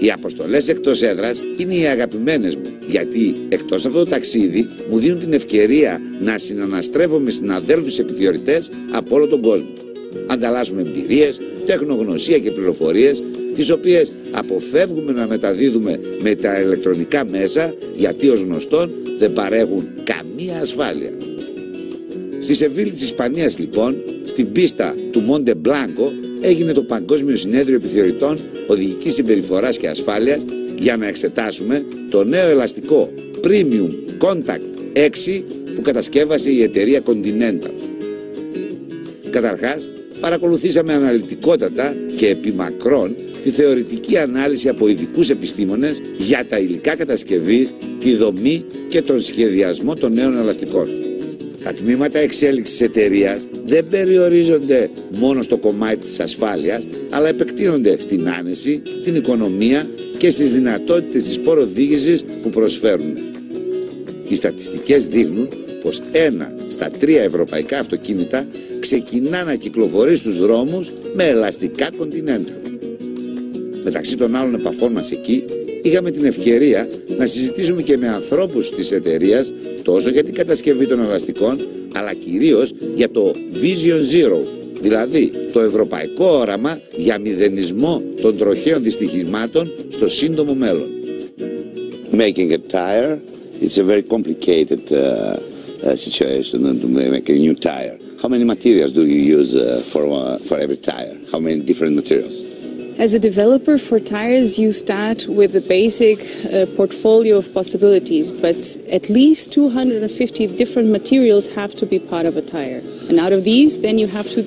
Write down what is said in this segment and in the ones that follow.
Οι αποστολές εκτός έδρας είναι οι αγαπημένες μου, γιατί εκτός από το ταξίδι μου δίνουν την ευκαιρία να συναναστρέφω με συναδέλφους επιθεωρητές από όλο τον κόσμο. Ανταλλάσσουμε εμπειρίες, τεχνογνωσία και πληροφορίες, τις οποίες αποφεύγουμε να μεταδίδουμε με τα ηλεκτρονικά μέσα, γιατί ως γνωστόν δεν παρέχουν καμία ασφάλεια. Στη Σεβίλη της Ισπανίας λοιπόν, στην πίστα του Μοντε Μπλάνκο, έγινε το Παγκόσμιο Συνέδριο Επιθεωρητών Οδικής Συμπεριφοράς και Ασφάλειας για να εξετάσουμε το νέο ελαστικό Premium Contact 6 που κατασκεύασε η εταιρεία Continental. Καταρχάς, παρακολουθήσαμε αναλυτικότατα και επιμακρών τη θεωρητική ανάλυση από ειδικούς επιστήμονες για τα υλικά κατασκευής, τη δομή και τον σχεδιασμό των νέων ελαστικών. Τα τμήματα εξέλιξης της εταιρείας δεν περιορίζονται μόνο στο κομμάτι της ασφάλειας, αλλά επεκτείνονται στην άνεση, την οικονομία και στις δυνατότητες της ποροδήγησης που προσφέρουν. Οι στατιστικές δείχνουν πως 1 στα 3 ευρωπαϊκά αυτοκίνητα ξεκινά να κυκλοφορεί στους δρόμους με ελαστικά Continental. Μεταξύ των άλλων επαφών μας εκεί, είχαμε την ευκαιρία να συζητήσουμε και με ανθρώπους της εταιρείας τόσο για την κατασκευή των ελαστικών, αλλά κυρίως για το Vision Zero, δηλαδή το ευρωπαϊκό όραμα για μηδενισμό των τροχαίων δυστυχημάτων στο σύντομο μέλλον. Making a tire, it's a very complicated situation to make a new tire. How many materials do you use for every tire? How many different materials? As a developer for tires, you start with the basic portfolio of possibilities, but at least 250 different materials have to be part of a tire. And out of these, then you have to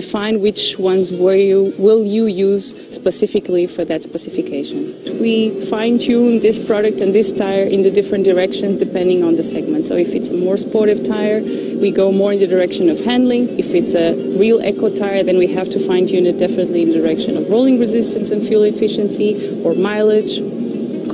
define which ones will you use specifically for that specification. We fine-tune this product and this tire in the different directions depending on the segment. So if it's a more sportive tire, we go more in the direction of handling. If it's a real eco tire, then we have to fine-tune it definitely in the direction of rolling resistance and fuel efficiency or mileage,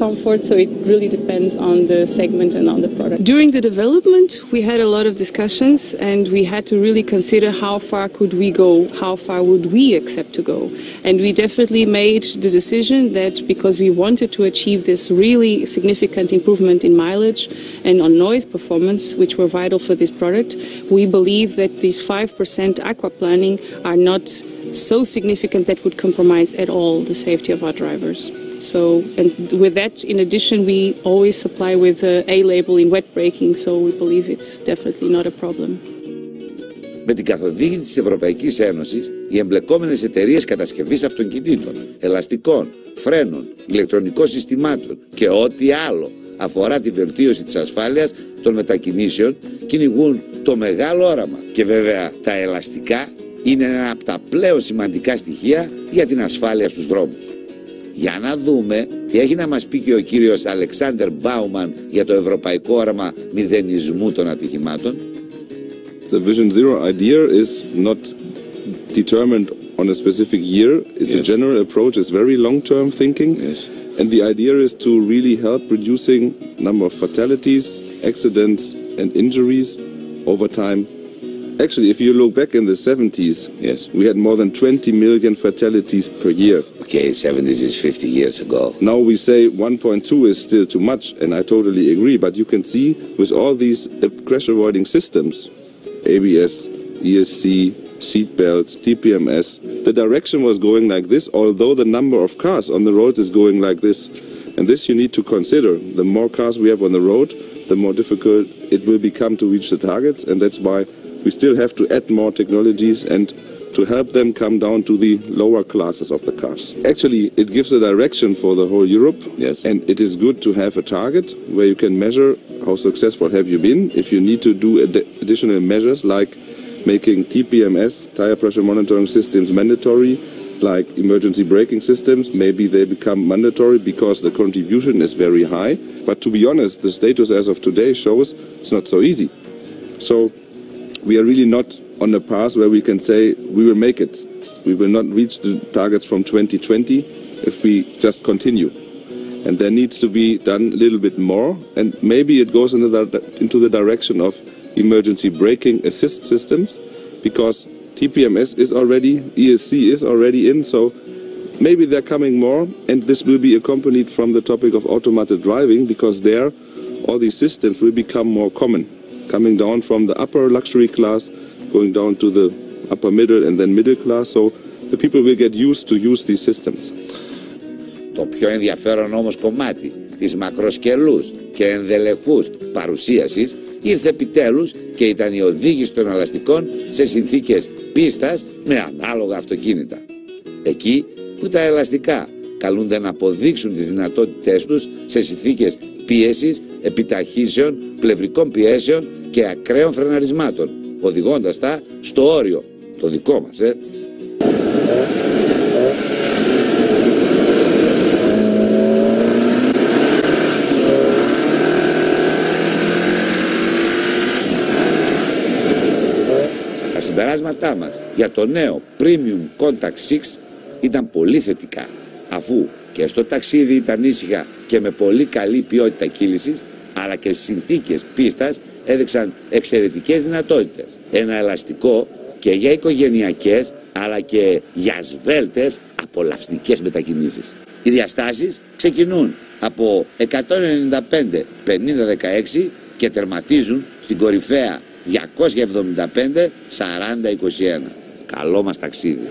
comfort, so it really depends on the segment and on the product. During the development, we had a lot of discussions and we had to really consider how far could we go, how far would we accept to go. And we definitely made the decision that because we wanted to achieve this really significant improvement in mileage and on noise performance, which were vital for this product, we believe that these 5% aquaplaning are not so significant that would compromise at all the safety of our drivers. So, and with that, in addition, we always supply with a label in wet braking, so we believe it's definitely not a problem. Με την καθοδήγηση της Ευρωπαϊκής Ένωσης, οι εμπλεκόμενες εταιρείες κατασκευής αυτοκινήτων, ελαστικών, φρένων, ηλεκτρονικών συστημάτων και ό,τι άλλο αφορά τη βελτίωση της ασφάλειας των μετακινήσεων κυνηγούν το μεγάλο όραμα. Και βέβαια τα ελαστικά είναι ένα από τα πλέον σημαντικά στοιχεία για την ασφάλεια στους δρόμους. Για να δούμε τι έχει να μας πει και ο κύριος Αλεξάντερ Μπάουμαν για το ευρωπαϊκό όραμα μηδενισμού των ατυχημάτων. The Vision Zero idea is not determined on a specific year. It's a general approach. It's very long-term thinking. Yes. And the idea is to really help reducing number of fatalities, accidents and injuries over time. Actually, if you look back in the 70s, we had more than 20 million fatalities per year. Okay, 70s is 50 years ago. Now we say 1.2 is still too much, and I totally agree. But you can see with all these crash avoiding systems, ABS, ESC, seat belts, TPMS, the direction was going like this, although the number of cars on the roads is going like this. And this you need to consider. The more cars we have on the road, the more difficult it will become to reach the targets, and that's why we still have to add more technologies and to help them come down to the lower classes of the cars. Actually, it gives a direction for the whole Europe, and it is good to have a target where you can measure how successful have you been. If you need to do additional measures like making TPMS, tire pressure monitoring systems, mandatory, like emergency braking systems, maybe they become mandatory because the contribution is very high. But to be honest, the status as of today shows it's not so easy. So we are really not on a path where we can say we will make it. We will not reach the targets from 2020 if we just continue. And there needs to be done a little bit more, and maybe it goes into the direction of emergency braking assist systems, because TPMS is already, ESC is already in, so maybe they're coming more, and this will be accompanied from the topic of automated driving, because there all these systems will become more common, coming down from the upper luxury class, going down to the upper middle and then middle class, so the people will get used to use these systems. Το πιο ενδιαφέρον όμως κομμάτι της μακροσκελούς και ενδελεχούς παρουσίασης ήρθε επιτέλους και ήταν η οδήγηση των ελαστικών σε συνθήκες πίστας με ανάλογα αυτοκίνητα. Εκεί που τα ελαστικά καλούνται να αποδείξουν τις δυνατότητές τους σε συνθήκες πίεσης, επιταχύσεων, πλευρικών πιέσεων και ακραίων φρεναρισμάτων, οδηγώντας τα στο όριο, το δικό μας, Τα συμπεράσματά μας για το νέο Premium Contact 6 ήταν πολύ θετικά, αφού και στο ταξίδι ήταν ήσυχα και με πολύ καλή ποιότητα κύλησης, αλλά και στις συνθήκες πίστας έδειξαν εξαιρετικές δυνατότητες. Ένα ελαστικό και για οικογενειακές, αλλά και για σβέλτες απολαυστικές μετακινήσεις. Οι διαστάσεις ξεκινούν από 195-50-16 και τερματίζουν στην κορυφαία 275-40-21. Καλό μας ταξίδι.